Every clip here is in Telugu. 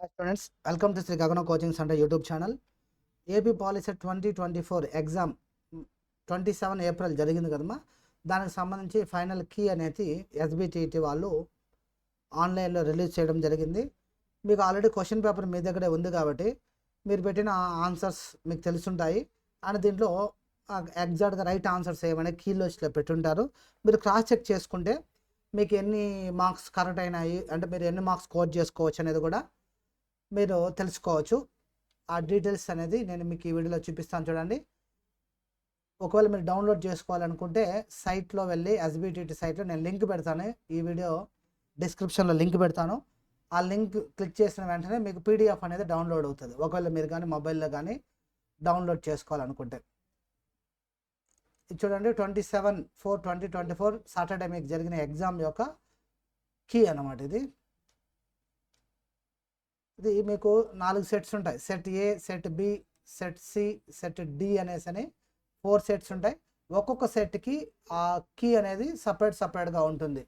స్టూడెంట్స్, వెల్కమ్ టు శ్రీ గగన coaching centre YouTube channel. AP policy 2024 exam 27 April జరిగింది కదమ్మా. దానికి సంబంధించి ఫైనల్ కీ అనేది ఎస్బిటిటి వాళ్ళు ఆన్లైన్లో రిలీజ్ చేయడం జరిగింది. మీకు ఆల్రెడీ క్వశ్చన్ పేపర్ మీ దగ్గరే ఉంది కాబట్టి మీరు పెట్టిన ఆన్సర్స్ మీకు తెలుసుంటాయి. అండ్ దీంట్లో ఎగ్జాక్ట్గా రైట్ ఆన్సర్స్ ఏమైనా కీ లిస్ట్లో పెట్టుంటారు. మీరు క్రాస్ చెక్ చేసుకుంటే మీకు ఎన్ని మార్క్స్ కరెక్ట్ అయినాయి, అంటే మీరు ఎన్ని మార్క్స్ స్కోర్ చేసుకోవచ్చు అనేది కూడా మీరు తెలుసుకోవచ్చు. ఆ డీటెయిల్స్ అనేది నేను మీకు ఈ వీడియోలో చూపిస్తాను చూడండి. ఒకవేళ మీరు డౌన్లోడ్ చేసుకోవాలనుకుంటే సైట్లో వెళ్ళి ఎస్బిటిటి సైట్లో నేను లింక్ పెడతాను. ఈ వీడియో డిస్క్రిప్షన్లో లింక్ పెడతాను. ఆ లింక్ క్లిక్ చేసిన వెంటనే మీకు పీడిఎఫ్ అనేది డౌన్లోడ్ అవుతుంది. ఒకవేళ మీరు కానీ మొబైల్లో కానీ డౌన్లోడ్ చేసుకోవాలనుకుంటే ఇది చూడండి. 27/4/2024 సాటర్డే మీకు జరిగిన ఎగ్జామ్ యొక్క కీ అన్నమాట. ఇది మీకు 4 సెట్స్ ఉంటాయి. Set A, set B, set C, set D అనేసి 4 సెట్స్ ఉంటాయి. ఒక్కొక్క సెట్కి ఆ కీ అనేది సపరేట్గా ఉంటుంది.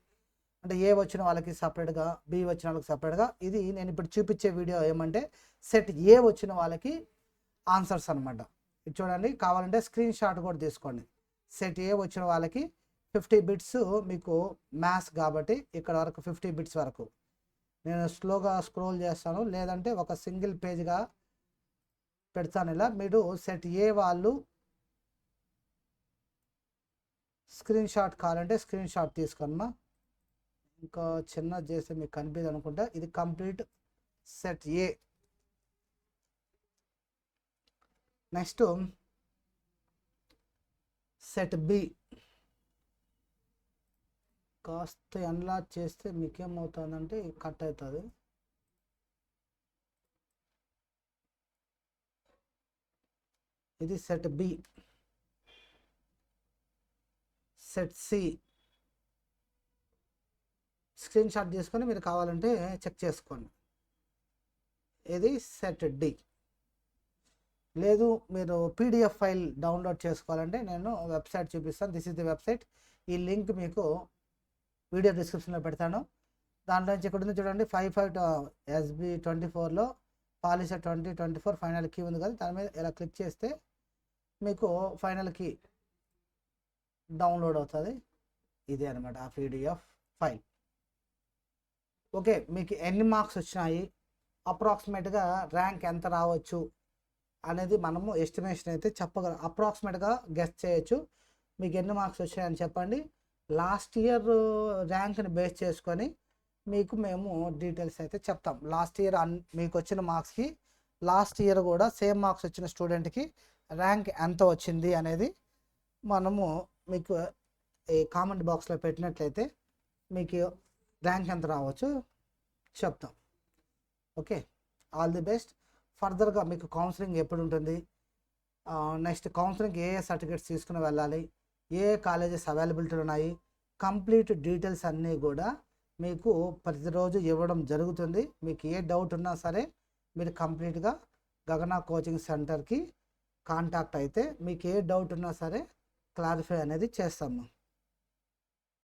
అంటే ఏ వచ్చిన వాళ్ళకి సపరేట్గా, బి వచ్చిన వాళ్ళకి సపరేట్గా. ఇది నేను ఇప్పుడు చూపించే వీడియో ఏమంటే సెట్ ఏ వచ్చిన వాళ్ళకి ఆన్సర్స్ అనమాట. ఇది చూడండి. కావాలంటే స్క్రీన్ షాట్ కూడా తీసుకోండి. సెట్ ఏ వచ్చిన వాళ్ళకి 50 బిట్స్ మీకు మ్యాథ్స్ కాబట్టి ఇక్కడ వరకు 50 బిట్స్ వరకు నేను స్లోగా స్క్రోల్ చేస్తాను, లేదంటే ఒక సింగిల్ పేజ్గా పెడతాను. ఇలా మీరు సెట్ ఏ వాళ్ళు స్క్రీన్ షాట్ కావాలంటే స్క్రీన్ షాట్ తీసుకోమ్మా. ఇంకా చిన్న చేస్తే మీకు కనిపించదు అనుకుంటా. ఇది complete set A. Next set B. కాస్త ఎన్లార్జ్ చేస్తే మీకేమవుతుందంటే కట్ అవుతుంది. ఇది set B. Set C screenshot తీసుకొని మీరు కావాలంటే చెక్ చేసుకోండి. ఇది సెట్ డి. లేదు మీరు పీడిఎఫ్ ఫైల్ డౌన్లోడ్ చేసుకోవాలంటే నేను వెబ్సైట్ చూపిస్తాను. This is the website. ఈ లింక్ మీకు వీడియో డిస్క్రిప్షన్లో పెడతాను. దాంట్లో నుంచి ఇక్కడ ఉంది చూడండి. 55 SB24లో పాలిసీ 2024 ఫైనల్ కీ ఉంది కదా, దాని మీద ఇలా క్లిక్ చేస్తే మీకు ఫైనల్ కీ డౌన్లోడ్ అవుతుంది. ఇదే అనమాట ఆ పీడిఎఫ్ ఫైల్. ఓకే, మీకు ఎన్ని మార్క్స్ వచ్చినాయి, అప్రాక్సిమేట్గా ర్యాంక్ ఎంత రావచ్చు అనేది మనము ఎస్టిమేషన్ అయితే చెప్పగలం. అప్రాక్సిమేట్గా గెస్ చేయొచ్చు. మీకు ఎన్ని మార్క్స్ వచ్చాయని చెప్పండి. లాస్ట్ ఇయర్ ర్యాంక్ని బేస్ చేసుకొని మీకు మేము డీటెయిల్స్ అయితే చెప్తాం. లాస్ట్ ఇయర్ మీకు వచ్చిన మార్క్స్కి లాస్ట్ ఇయర్ కూడా సేమ్ మార్క్స్ వచ్చిన స్టూడెంట్కి ర్యాంక్ ఎంత వచ్చింది అనేది మనము మీకు ఈ కామెంట్ బాక్స్లో పెట్టినట్లయితే మీకు ర్యాంక్ ఎంత రావచ్చు చెప్తాం. Okay, all the best. ఫర్దర్గా మీకు కౌన్సిలింగ్ ఎప్పుడు ఉంటుంది, నెక్స్ట్ కౌన్సిలింగ్ ఏ సర్టిఫికేట్స్ తీసుకుని వెళ్ళాలి, ఏ కాలేజెస్ అవైలబిలిటీ ఉన్నాయి, కంప్లీట్ డీటెయిల్స్ అన్నీ కూడా మీకు ప్రతిరోజు ఇవ్వడం జరుగుతుంది. మీకు ఏ డౌట్ ఉన్నా సరే మీరు కంప్లీట్గా గగన కోచింగ్ సెంటర్కి కాంటాక్ట్ అయితే మీకు ఏ డౌట్ ఉన్నా సరే క్లారిఫై అనేది చేస్తాము.